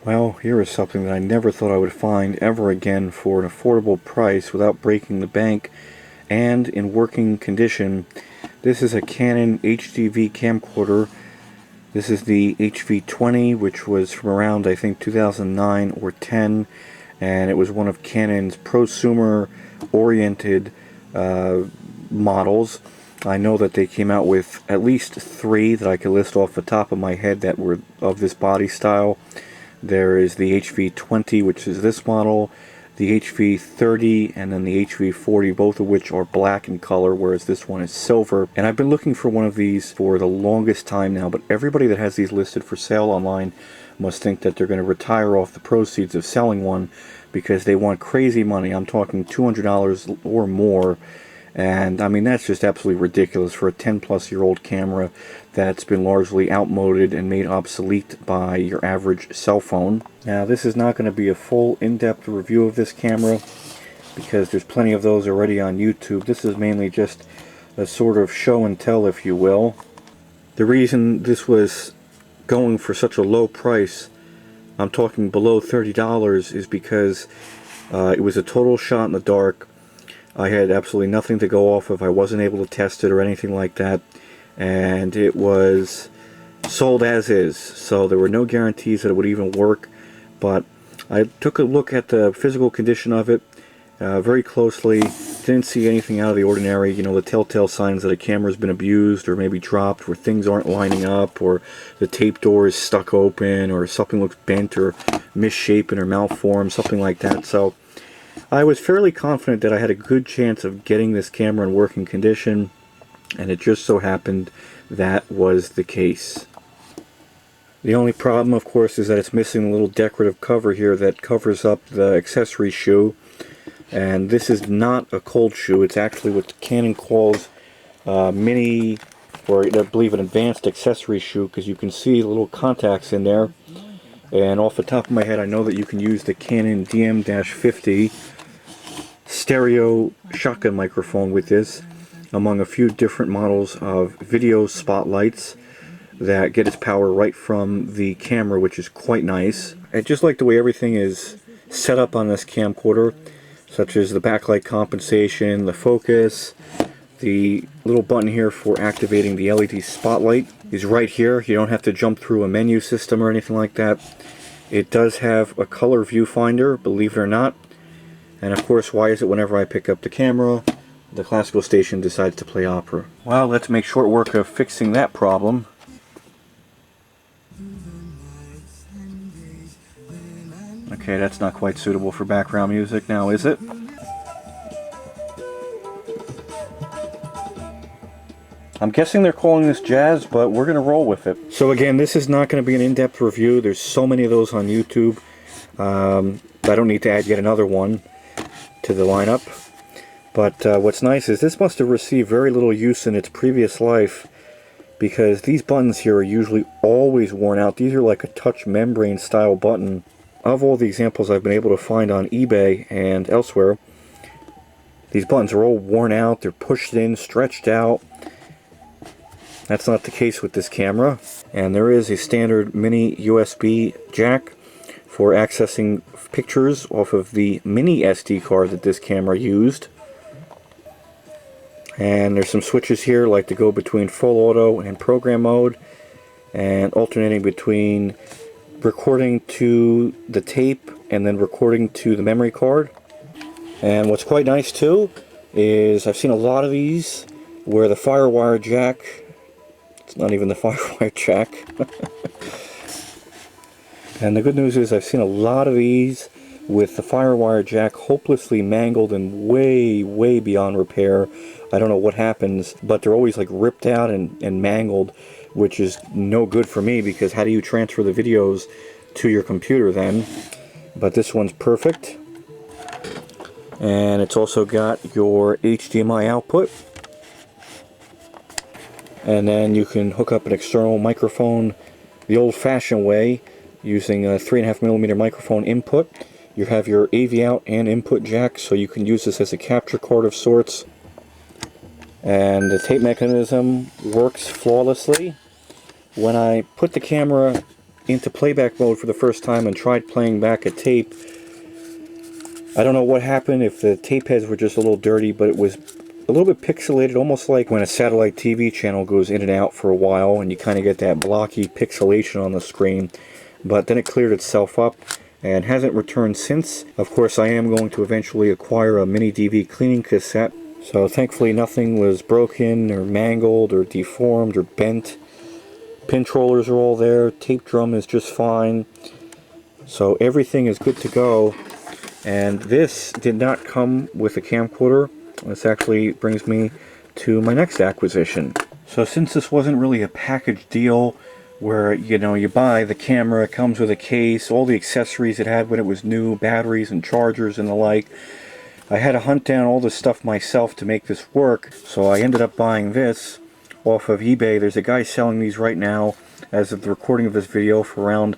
Well, here is something that I never thought I would find ever again for an affordable price without breaking the bank and in working condition. This is a Canon HDV Camcorder. This is the HV20, which was from around, I think, 2009 or 10, and it was one of Canon's prosumer-oriented models. I know that they came out with at least 3 that I could list off the top of my head that were of this body style. There is the HV20, which is this model, the HV30, and then the HV40, both of which are black in color, whereas this one is silver. And I've been looking for one of these for the longest time now, but everybody that has these listed for sale online must think that they're going to retire off the proceeds of selling one because they want crazy money. I'm talking $200 or more. And I mean, that's just absolutely ridiculous for a 10-plus-year-old camera that's been largely outmoded and made obsolete by your average cell phone. Now, this is not going to be a full in-depth review of this camera because there's plenty of those already on YouTube. This is mainly just a sort of show and tell, if you will. The reason this was going for such a low price, I'm talking below $30, is because it was a total shot in the dark. I had absolutely nothing to go off of. I wasn't able to test it or anything like that, and it was sold as is, so there were no guarantees that it would even work. But I took a look at the physical condition of it very closely. Didn't see anything out of the ordinary, you know, the telltale signs that a camera's been abused or maybe dropped, where things aren't lining up, or the tape door is stuck open, or something looks bent or misshapen or malformed, something like that. So I was fairly confident that I had a good chance of getting this camera in working condition, and it just so happened that was the case. The only problem, of course, is that it's missing a little decorative cover here that covers up the accessory shoe, and this is not a cold shoe. It's actually what Canon calls mini, or I believe an advanced accessory shoe, because you can see little contacts in there. And off the top of my head, I know that you can use the Canon DM-50 stereo shotgun microphone with this, among a few different models of video spotlights that get its power right from the camera, which is quite nice. I just like the way everything is set up on this camcorder, such as the backlight compensation, the focus. The little button here for activating the LED spotlight is right here. You don't have to jump through a menu system or anything like that. It does have a color viewfinder, believe it or not. And of course, why is it whenever I pick up the camera, the classical station decides to play opera? Well, let's make short work of fixing that problem. Okay, that's not quite suitable for background music now, is it? I'm guessing they're calling this jazz, but we're going to roll with it. So again, this is not going to be an in-depth review. There's so many of those on YouTube. I don't need to add yet another one to the lineup. But what's nice is this must have received very little use in its previous life, because these buttons here are usually always worn out. These are like a touch membrane style button. Of all the examples I've been able to find on eBay and elsewhere, these buttons are all worn out. They're pushed in, stretched out. That's not the case with this camera. And there is a standard mini USB jack for accessing pictures off of the mini SD card that this camera used. And there's some switches here, like to go between full auto and program mode, and alternating between recording to the tape and then recording to the memory card. And what's quite nice too is I've seen a lot of these where the FireWire jack, it's not even the FireWire jack. And the good news is I've seen a lot of these with the FireWire jack hopelessly mangled and way beyond repair. I don't know what happens, but they're always like ripped out and mangled, which is no good for me, because how do you transfer the videos to your computer then? But this one's perfect. And it's also got your HDMI output. And then you can hook up an external microphone the old-fashioned way, using a 3.5mm microphone input. You have your AV out and input jack, so you can use this as a capture card of sorts. And the tape mechanism works flawlessly. When I put the camera into playback mode for the first time and tried playing back a tape. I don't know what happened, if the tape heads were just a little dirty, but it was a little bit pixelated, almost like when a satellite TV channel goes in and out for a while and you kind of get that blocky pixelation on the screen. But then it cleared itself up and hasn't returned since. Of course, I am going to eventually acquire a mini DV cleaning cassette. So thankfully nothing was broken or mangled or deformed or bent. Pin trollers are all there. Tape drum is just fine. So everything is good to go. And this did not come with a camcorder. This actually brings me to my next acquisition. So since this wasn't really a package deal where, you know, you buy the camera, it comes with a case, all the accessories it had when it was new, batteries and chargers and the like, I had to hunt down all this stuff myself to make this work. So I ended up buying this off of eBay. There's a guy selling these right now as of the recording of this video for around,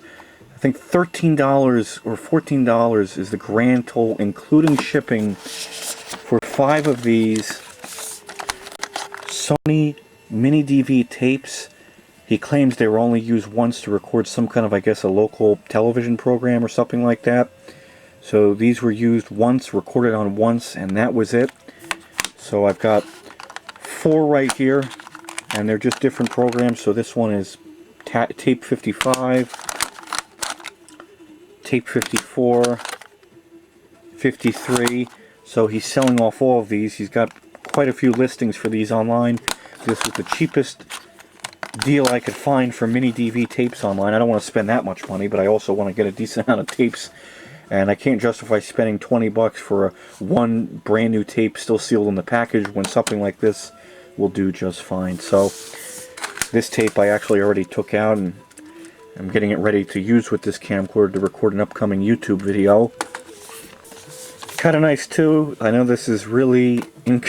I think $13 or $14 is the grand total, including shipping, for 5 of these Sony mini DV tapes. He claims they were only used once to record some kind of, I guess, a local television program or something like that. So these were used once, recorded on once, and that was it. So I've got 4 right here, and they're just different programs. So this one is tape 55, tape 54, 53. So he's selling off all of these. He's got quite a few listings for these online. This was the cheapest deal I could find for mini DV tapes online. I don't want to spend that much money, but I also want to get a decent amount of tapes. And I can't justify spending 20 bucks for one brand new tape still sealed in the package when something like this will do just fine. So this tape I actually already took out, and I'm getting it ready to use with this camcorder to record an upcoming YouTube video. Kind of nice too. I know this is really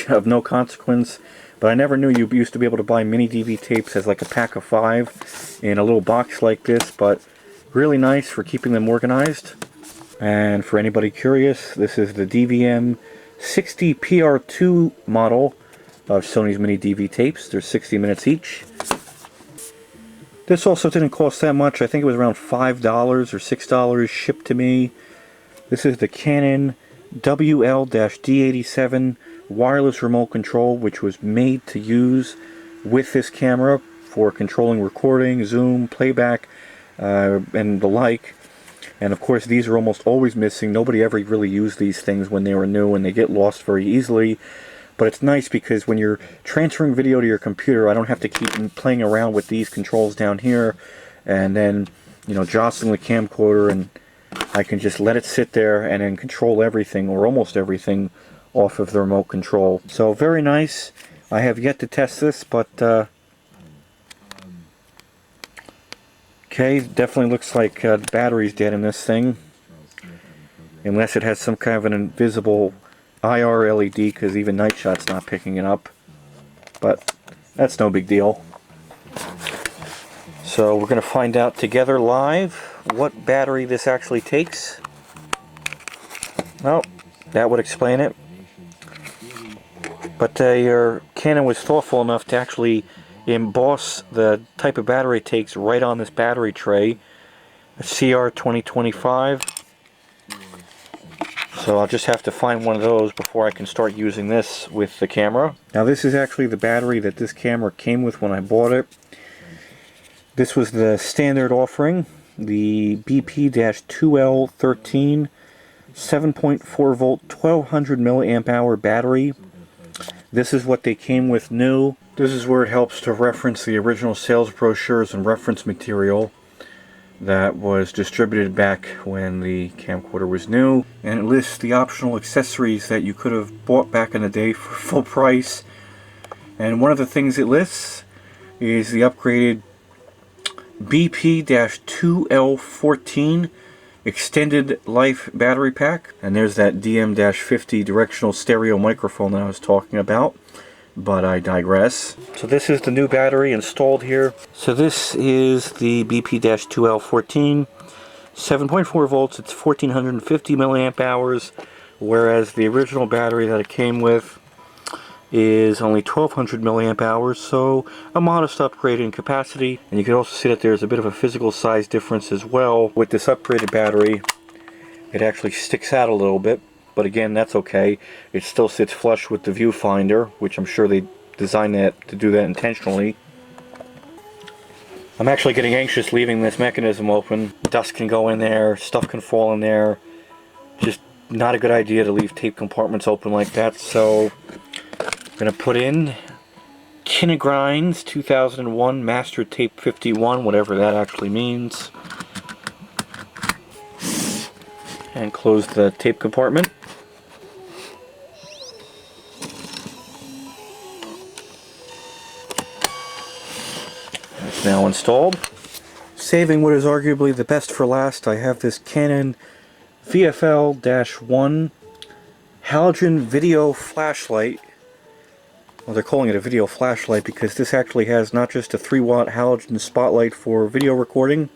of no consequence, but I never knew you used to be able to buy mini DV tapes as like a pack of 5 in a little box like this, but really nice for keeping them organized. And for anybody curious, this is the DVM 60 PR2 model of Sony's mini DV tapes. They're 60 minutes each. This also didn't cost that much. I think it was around $5 or $6 shipped to me. This is the Canon WL-D87 wireless remote control, which was made to use with this camera for controlling recording, zoom, playback, and the like. And of course these are almost always missing. Nobody ever really used these things when they were new, and they get lost very easily. But it's nice because when you're transferring video to your computer, I don't have to keep playing around with these controls down here and then, you know, jostling the camcorder, and I can just let it sit there and then control everything, or almost everything, off of the remote control. So very nice. I have yet to test this, but okay, definitely looks like the battery's dead in this thing, unless it has some kind of an invisible IR LED, because even Night Shot's not picking it up, but that's no big deal. So we're going to find out together live what battery this actually takes. Well, that would explain it. But your Canon was thoughtful enough to actually emboss the type of battery it takes right on this battery tray, a CR2025. So I'll just have to find one of those before I can start using this with the camera. Now this is actually the battery that this camera came with when I bought it. This was the standard offering, the BP-2L13 7.4 volt 1200 milliamp hour battery. This is what they came with new. This is where it helps to reference the original sales brochures and reference material that was distributed back when the camcorder was new. And it lists the optional accessories that you could have bought back in the day for full price. And one of the things it lists is the upgraded BP-2L14 extended life battery pack, and there's that DM-50 directional stereo microphone that I was talking about, but I digress. So this is the new battery installed here. So this is the BP-2L14, 7.4 volts, it's 1450 milliamp hours, whereas the original battery that it came with is only 1200 milliamp hours, so a modest upgrade in capacity. And you can also see that there's a bit of a physical size difference as well. With this upgraded battery, it actually sticks out a little bit, but again, that's okay. It still sits flush with the viewfinder, which I'm sure they designed that to do that intentionally. I'm actually getting anxious leaving this mechanism open. Dust can go in there, stuff can fall in there. Just not a good idea to leave tape compartments open like that, so I'm going to put in Kinegrinds 2001 Master Tape 51, whatever that actually means. And close the tape compartment. It's now installed. Saving what is arguably the best for last, I have this Canon VFL-1 halogen video flashlight. Well, they're calling it a video flashlight because this actually has not just a 3-watt halogen spotlight for video recording,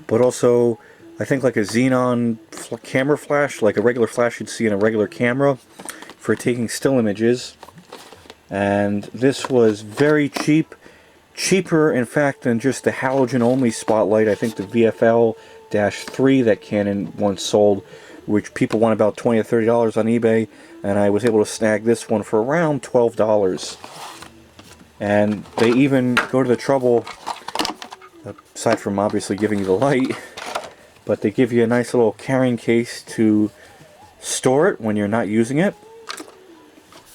but also I think like a xenon camera flash, like a regular flash you'd see in a regular camera for taking still images. And this was very cheap. Cheaper, in fact, than just the halogen-only spotlight. I think the VFL-3 that Canon once sold, which people want about $20 or $30 on eBay, and I was able to snag this one for around $12. And they even go to the trouble, aside from obviously giving you the light, but they give you a nice little carrying case to store it when you're not using it.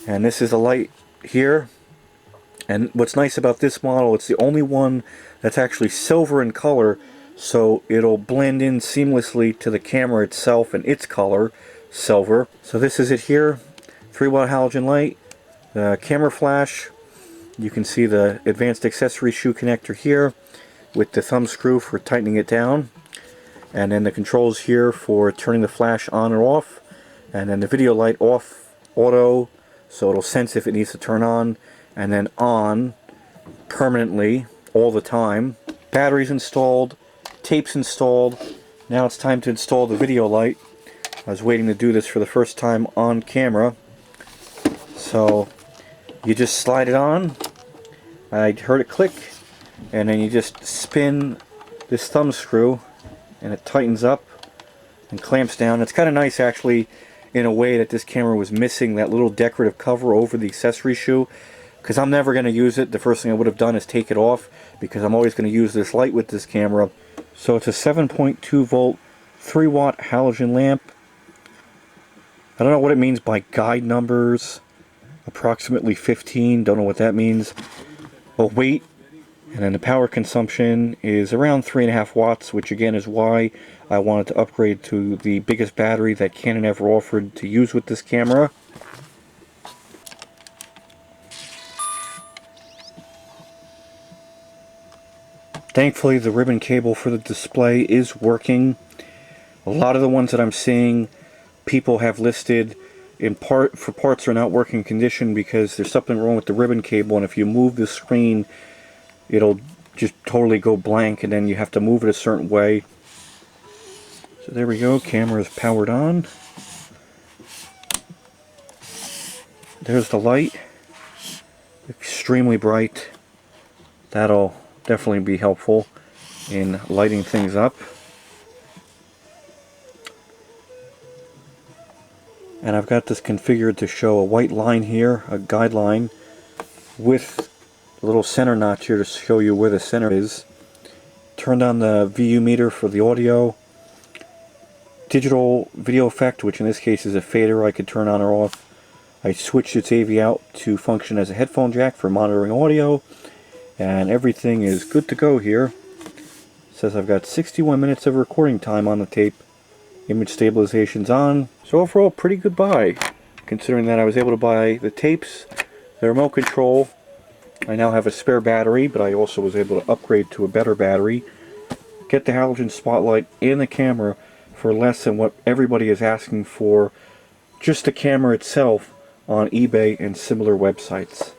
And this is a light here. And what's nice about this model, it's the only one that's actually silver in color, so it'll blend in seamlessly to the camera itself and its color, silver. So this is it here, 3-watt halogen light, the camera flash. You can see the advanced accessory shoe connector here with the thumb screw for tightening it down. And then the controls here for turning the flash on or off. And then the video light off, auto, so it'll sense if it needs to turn on. And then on permanently all the time. Batteries installed, tapes installed. Now it's time to install the video light. I was waiting to do this for the first time on camera. So you just slide it on. I heard it click, and then you just spin this thumb screw and it tightens up and clamps down. It's kind of nice actually in a way that this camera was missing that little decorative cover over the accessory shoe. Because I'm never going to use it. The first thing I would have done is take it off, because I'm always going to use this light with this camera. So it's a 7.2 volt 3-watt halogen lamp. I don't know what it means by guide numbers. Approximately 15, don't know what that means. Well, weight, and then the power consumption is around 3.5 watts, which again is why I wanted to upgrade to the biggest battery that Canon ever offered to use with this camera. Thankfully, the ribbon cable for the display is working. A lot of the ones that I'm seeing, people have listed in part for parts are not working condition because there's something wrong with the ribbon cable, and if you move the screen, it'll just totally go blank, and then you have to move it a certain way. So there we go, camera is powered on. There's the light. Extremely bright. That'll definitely be helpful in lighting things up. And I've got this configured to show a white line here, a guideline, with a little center notch here to show you where the center is. Turned on the VU meter for the audio. Digital video effect, which in this case is a fader I could turn on or off. I switched its AV out to function as a headphone jack for monitoring audio. And everything is good to go here. It says I've got 61 minutes of recording time on the tape. Image stabilization's on. So overall, pretty good buy, considering that I was able to buy the tapes, the remote control. I now have a spare battery, but I also was able to upgrade to a better battery. Get the halogen spotlight in the camera for less than what everybody is asking for just the camera itself on eBay and similar websites.